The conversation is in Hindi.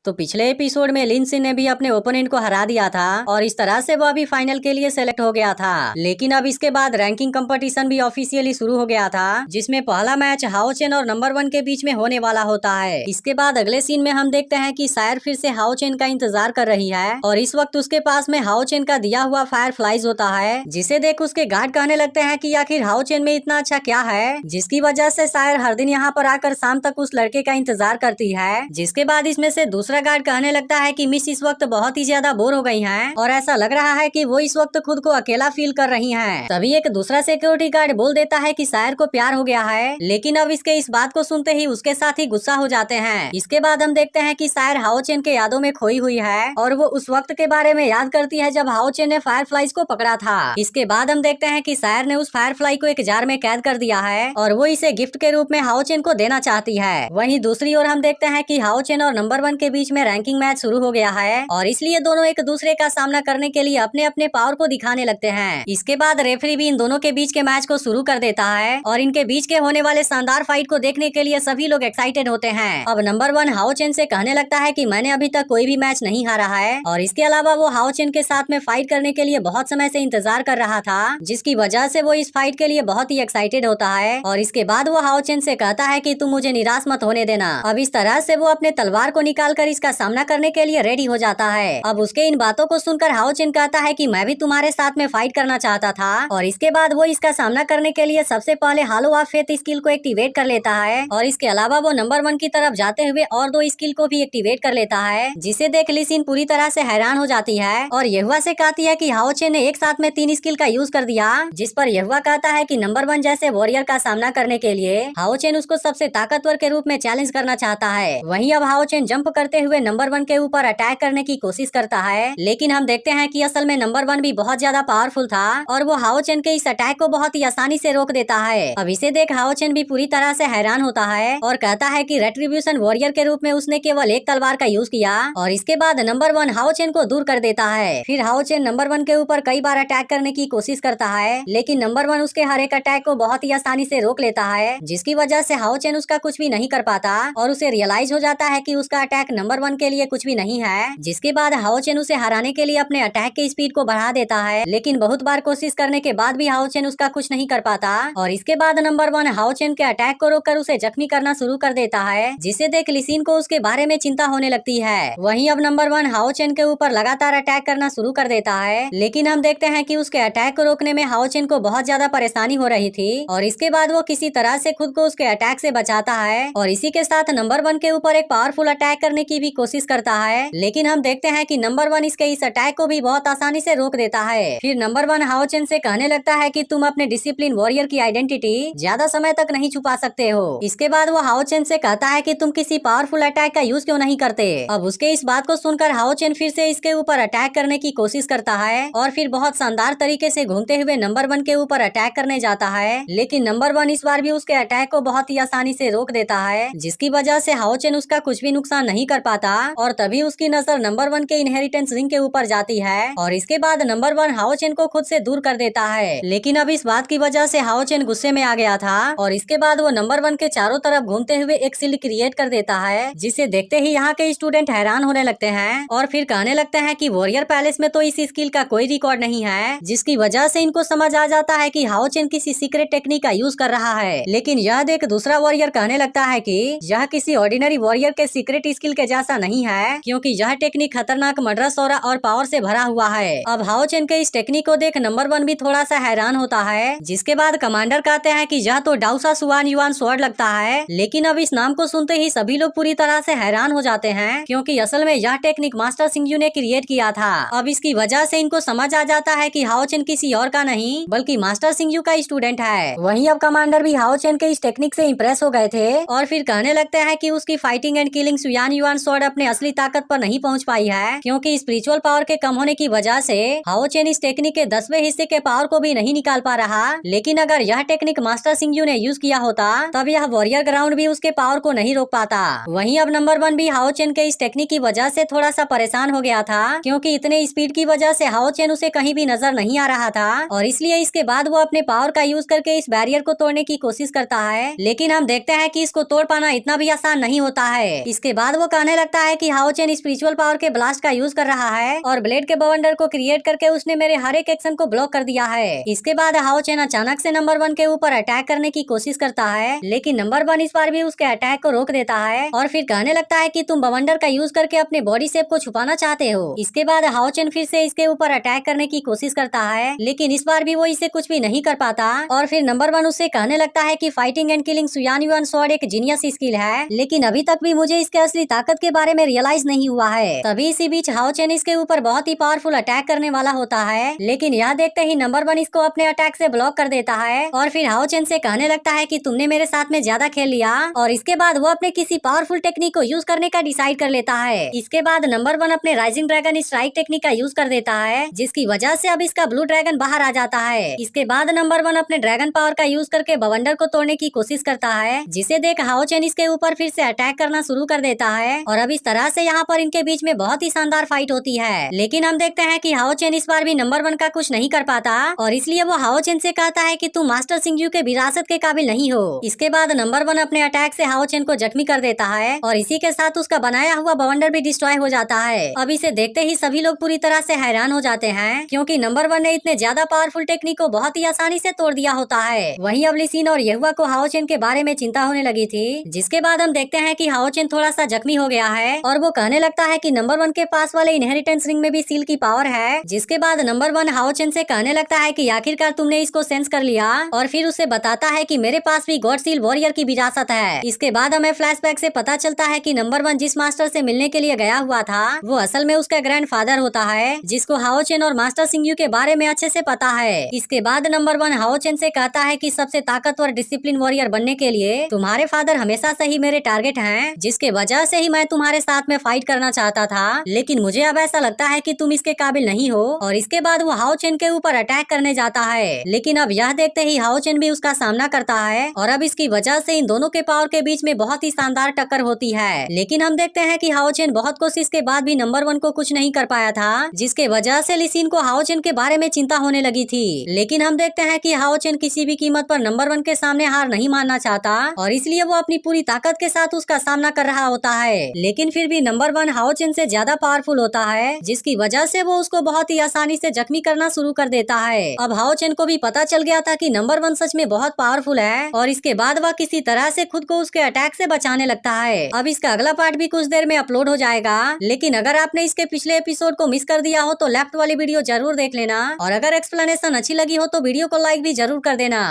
तो पिछले एपिसोड में लिन सिन ने भी अपने ओपोनेंट को हरा दिया था और इस तरह से वो अभी फाइनल के लिए सेलेक्ट हो गया था। लेकिन अब इसके बाद रैंकिंग कंपटीशन भी ऑफिशियली शुरू हो गया था, जिसमें पहला मैच हाओ चेन और नंबर 1 के बीच में होने वाला होता है। इसके बाद अगले सीन में हम देखते हैं कि सायर फिर से हाओ चेन का इंतजार कर रही है और इस वक्त उसके पास में हाओ चेन का दिया हुआ फायर फ्लाइज होता है, जिसे देख उसके गार्ड कहने लगते हैं कि आखिर हाओ चेन में इतना अच्छा क्या है, जिसकी वजह से सायर हर दिन यहाँ पर आकर शाम तक उस लड़के का इंतजार करती है। जिसके बाद इसमें से दूसरा गार्ड कहने लगता है कि मिस इस वक्त बहुत ही ज्यादा बोर हो गई हैं और ऐसा लग रहा है कि वो इस वक्त खुद को अकेला फील कर रही हैं। तभी एक दूसरा सिक्योरिटी गार्ड बोल देता है कि सायर को प्यार हो गया है, लेकिन अब इसके इस बात को सुनते ही उसके साथ ही गुस्सा हो जाते हैं। इसके बाद हम देखते हैं कि सायर हाओ चेन के यादों में खोई हुई है और वो उस वक्त के बारे में याद करती है जब हाओ चेन ने फायर फ्लाइज को पकड़ा था। इसके बाद हम देखते हैं कि सायर ने उस फायर फ्लाई को एक जार में कैद कर दिया है और वो इसे गिफ्ट के रूप में हाओ चेन को देना चाहती है। वहीं दूसरी ओर हम देखते हैं कि हाओ चेन और नंबर 1 के बीच में रैंकिंग मैच शुरू हो गया है और इसलिए दोनों एक दूसरे का सामना करने के लिए अपने अपने पावर को दिखाने लगते हैं। इसके बाद रेफरी भी इन दोनों के बीच के मैच को शुरू कर देता है और इनके बीच के होने वाले शानदार फाइट को देखने के लिए सभी लोग एक्साइटेड होते हैं। अब नंबर 1 हाओ चेन से कहने लगता है कि मैंने अभी तक कोई भी मैच नहीं हारा है और इसके अलावा वो हाओ चेन के साथ में फाइट करने के लिए बहुत समय से इंतजार कर रहा था, जिसकी वजह से वो इस फाइट के लिए बहुत ही एक्साइटेड होता है। और इसके बाद वो हाओ चेन से कहता है कि तुम मुझे निराश मत होने देना। अब इस तरह से वो अपने तलवार को निकालकर इसका सामना करने के लिए रेडी हो जाता है। अब उसके इन बातों को सुनकर हाओ चेन कहता है कि मैं भी तुम्हारे साथ में फाइट करना चाहता था और इसके बाद वो इसका सामना करने के लिए सबसे पहले हालो ऑफ फेथ स्किल को एक्टिवेट कर लेता है और इसके अलावा वो नंबर 1 की तरफ जाते हुए और 2 स्किल को भी एक्टिवेट कर लेता है, जिसे देख ली सिन पूरी तरह से हैरान हो जाती है और यहुआ से कहती है कि हाओ चेन ने एक साथ में 3 स्किल का यूज कर दिया, जिस पर यहुआ कहता है कि नंबर 1 जैसे वॉरियर का सामना करने के लिए हाओ चेन उसको सबसे ताकतवर के रूप में चैलेंज करना चाहता है। वहीं अब हाओ चेन जंप करते हुए नंबर 1 के ऊपर अटैक करने की कोशिश करता है, लेकिन हम देखते हैं कि असल में नंबर 1 भी बहुत ज्यादा पावरफुल था और वो हाओ चेन के इस अटैक को बहुत ही आसानी से रोक देता है। अब इसे देख हाओ चेन भी पूरी तरह से हैरान होता है और कहता है कि रेट्रिब्यूशन वॉरियर के रूप में उसने केवल एक तलवार का यूज किया और इसके बाद नंबर 1 हाओ चेन को दूर कर देता है। फिर हाओ चेन नंबर 1 के ऊपर कई बार अटैक करने की कोशिश करता है, लेकिन नंबर 1 उसके हर एक अटैक को बहुत ही आसानी से रोक लेता है, जिसकी वजह से हाओ चेन उसका कुछ भी नहीं कर पाता और उसे रियलाइज हो जाता है कि उसका अटैक नंबर 1 के लिए कुछ भी नहीं है। जिसके बाद हाओ चेन उसे हराने के लिए अपने अटैक की स्पीड को बढ़ा देता है, लेकिन बहुत बार कोशिश करने के बाद भी हाओ चेन उसका कुछ नहीं कर पाता और इसके बाद नंबर 1 हाओ चेन के अटैक को रोककर उसे जख्मी करना शुरू कर देता है, जिसे देख लिसिन को उसके बारे में चिंता होने लगती है। वहीं अब नंबर 1 हाओ चेन के ऊपर लगातार अटैक करना शुरू कर देता है, लेकिन हम देखते हैं कि उसके अटैक को रोकने में हाओ चेन को बहुत ज्यादा परेशानी हो रही थी और इसके बाद वो किसी तरह से खुद को उसके अटैक से बचाता है और इसी के साथ नंबर 1 के ऊपर एक पावरफुल अटैक करने की भी कोशिश करता है, लेकिन हम देखते हैं कि नंबर 1 इसके इस अटैक को भी बहुत आसानी से रोक देता है। फिर नंबर 1 हाओ चेन से कहने लगता है कि तुम अपने डिसिप्लिन वॉरियर की आइडेंटिटी ज्यादा समय तक नहीं छुपा सकते हो। इसके बाद वो हाओ चेन से कहता है कि तुम किसी पावरफुल अटैक का यूज क्यों नहीं करते। अब उसके इस बात को सुनकर हाओ चेन फिर से इसके ऊपर अटैक करने की कोशिश करता है और फिर बहुत शानदार तरीके से घूमते हुए नंबर 1 के ऊपर अटैक करने जाता है, लेकिन नंबर 1 इस बार भी उसके अटैक को बहुत ही आसानी से रोक देता है, जिसकी वजह से हाओ चेन उसका कुछ भी नुकसान नहीं कर पाता और तभी उसकी नजर नंबर 1 के इनहेरिटेंस रिंग के ऊपर जाती है और इसके बाद नंबर 1 हाओ चेन को खुद से दूर कर देता है। लेकिन अब इस बात की वजह से हाओ चेन गुस्से में आ गया था और इसके बाद वो नंबर 1 के चारों तरफ घूमते हुए एक शील्ड क्रिएट कर देता है, जिसे देखते ही यहाँ के स्टूडेंट हैरान होने लगते हैं और फिर कहने लगते हैं कि वॉरियर पैलेस में तो इस स्किल का कोई रिकॉर्ड नहीं है, जिसकी वजह से इनको समझ आ जाता है कि हाओ चेन किसी सीक्रेट टेक्निक का यूज कर रहा है। लेकिन यह देख दूसरा वॉरियर कहने लगता है कि यह किसी ऑर्डिनरी वॉरियर के सीक्रेट स्किल के जैसा नहीं है, क्योंकि यह टेक्निक खतरनाक मर्डरस ऑरा और पावर से भरा हुआ है। अब हाओ चेन के इस टेक्निक को देख नंबर 1 भी थोड़ा सा हैरान होता है, जिसके बाद कमांडर कहते हैं कि यह तो डाउसा सुआन युआन स्वॉर्ड लगता है, लेकिन अब इस नाम को सुनते ही सभी लोग पूरी तरह से हैरान हो जाते हैं, क्योंकि असल में यह टेक्निक मास्टर सिंगयू ने क्रिएट किया था। अब इसकी वजह से इनको समझ आ जाता है कि हाओ चेन किसी और का नहीं बल्कि मास्टर सिंगयू का स्टूडेंट है। वहीं अब कमांडर भी हाओ चेन के इस टेक्निक से इम्प्रेस हो गए थे और फिर कहने लगते हैं कि उसकी fighting and killing Xuan Yuan sword अपने असली ताकत पर नहीं पहुंच पाई है, क्योंकि स्पिरिचुअल पावर के कम होने की वजह से हाओ चेन इस टेक्निक के 10वें हिस्से के पावर को भी नहीं निकाल पा रहा। लेकिन अगर यह टेक्निक मास्टर सिंगयू ने यूज किया होता तब यह वॉरियर ग्राउंड भी उसके पावर को नहीं रोक पाता। वहीं अब नंबर 1 भी हाओ चेन के इस टेक्निक की वजह से थोड़ा सा परेशान हो गया था, क्योंकि इतने स्पीड की वजह से हाओ चेन उसे कहीं भी नजर नहीं आ रहा था और इसलिए इसके बाद वो अपने पावर का यूज करके इस बैरियर को तोड़ने की कोशिश करता है, लेकिन हम देखते हैं कि इसको तोड़ पाना इतना भी आसान नहीं होता है। इसके बाद वो कहने लगता है कि हाओ चेन स्पिरिचुअल पावर के ब्लास्ट का यूज कर रहा है और ब्लेड के बवंडर को क्रिएट करके उसने मेरे हर एक एक्शन को ब्लॉक कर दिया है। इसके बाद हाओ चेन अचानक से नंबर 1 के ऊपर अटैक करने की कोशिश करता है, लेकिन नंबर 1 इस बार भी उसके अटैक को रोक देता है और फिर कहने लगता है कि तुम बवंडर का यूज करके अपने बॉडी शेप को छुपाना चाहते हो। इसके बाद हाओ चेन फिर से इसके ऊपर अटैक करने की कोशिश करता है, लेकिन इस बार भी वो इसे कुछ भी नहीं कर पाता और फिर नंबर 1 उससे कहने लगता है कि fighting and killing Xuan Yuan sword एक जीनियस स्किल है, लेकिन अभी तक भी मुझे इसके असली ताकत के बारे में रियलाइज नहीं हुआ है। तभी इसी बीच हाओ चेन इसके ऊपर बहुत ही पावरफुल अटैक करने वाला होता है, लेकिन यह देखते ही नंबर 1 इसको अपने अटैक से ब्लॉक कर देता है और फिर हाओ चेन से कहने लगता है कि तुमने मेरे साथ में ज्यादा खेल लिया और इसके बाद वो अपने किसी पावरफुल टेक्निक को यूज करने का डिसाइड कर लेता है। इसके बाद नंबर 1 अपने राइजिंग ड्रैगन स्ट्राइक टेक्निक का यूज कर देता है, जिसकी वजह से अब इसका ब्लू ड्रैगन बाहर आ जाता है। इसके बाद नंबर 1 अपने ड्रैगन पावर का यूज करके बवंडर को तोड़ने की कोशिश करता है, जिसे देख हाओ चेन इसके ऊपर फिर से अटैक करना शुरू कर देता है और अब इस तरह से यहाँ पर इनके बीच में बहुत ही शानदार फाइट होती है। लेकिन हम देखते हैं कि हाओ चेन इस बार भी नंबर 1 का कुछ नहीं कर पाता और इसलिए वो हाओ चेन से कहता है कि तुम मास्टर सिंगयू के विरासत के काबिल नहीं हो। इसके बाद नंबर 1 अपने अटैक से हाओ चेन को जख्मी कर देता है और इसी के साथ उसका बनाया हुआ बवंडर भी डिस्ट्रॉय हो जाता है। अब इसे देखते ही सभी लोग पूरी तरह से हैरान हो जाते हैं, क्योंकि नंबर 1 ने इतने ज्यादा पावरफुल टेक्निक को बहुत ही आसानी से तोड़ दिया होता है। वहीं अब लिसिन और येहुआ को हाओ चेन के बारे में चिंता होने लगी थी, जिसके बाद हम देखते हैं कि हाओ चेन थोड़ा सा जख्मी हो गया है और वो कहने लगता है कि नंबर 1 के पास वाले इनहेरिटेंस रिंग में भी सील की पावर है। जिसके बाद नंबर 1 हाओ चेन से कहने लगता है कि आखिरकार तुमने इसको सेंस कर लिया और फिर उसे बताता है कि मेरे पास भी गॉड सील वॉरियर की विरासत है। इसके बाद हमें फ्लैशबैक से पता चलता है कि नंबर 1 जिस मास्टर से मिलने के लिए गया हुआ था वो असल में उसका ग्रैंडफादर होता है, जिसको हाओ चेन और मास्टर सिंगयू के बारे में अच्छे से पता है। इसके बाद नंबर 1 हाओ चेन से कहता है कि सबसे ताकतवर डिसिप्लिन वॉरियर बनने के लिए तुम्हारे फादर हमेशा से ही मेरे टारगेट हैं, जिसके वजह से ही मैं तुम्हारे साथ में फाइट करना चाहता था, लेकिन मुझे अब ऐसा लगता है कि तुम इसके काबिल नहीं हो। और इसके बाद वो हाओ चेन के ऊपर अटैक करने जाता है, लेकिन अब यह देखते ही हाओ चेन भी उसका सामना करता है और अब इसकी वजह से इन दोनों के पावर के बीच में बहुत ही शानदार टक्कर होती है। लेकिन हम देखते हैं कि हाओ चेन बहुत कोशिश के बाद भी नंबर 1 को कुछ नहीं कर पाया था, जिसके वजह से लिसिन को हाओ चेन के बारे में चिंता होने लगी थी। लेकिन हम देखते हैं कि हाओ चेन किसी भी कीमत पर नंबर 1 के सामने हार नहीं मानना चाहता और इसलिए वो अपनी पूरी ताकत के साथ उसका सामना कर रहा होता है। लेकिन फिर भी नंबर 1 हाओ चेन से ज्यादा पावरफुल होता है, जिसकी वजह से वो उसको बहुत ही आसानी से जख्मी करना शुरू कर देता है। अब हाओ चेन को भी पता चल गया था कि नंबर 1 सच में बहुत पावरफुल है और इसके बाद वह किसी तरह से खुद को उसके अटैक से बचाने लगता है। अब इसका अगला पार्ट भी कुछ देर में अपलोड हो जाएगा, लेकिन अगर आपने इसके पिछले एपिसोड को मिस कर दिया हो तो लेफ्ट वाली वीडियो जरूर देख लेना और अगर एक्सप्लेनेशन अच्छी लगी हो तो वीडियो को लाइक भी जरूर कर देना।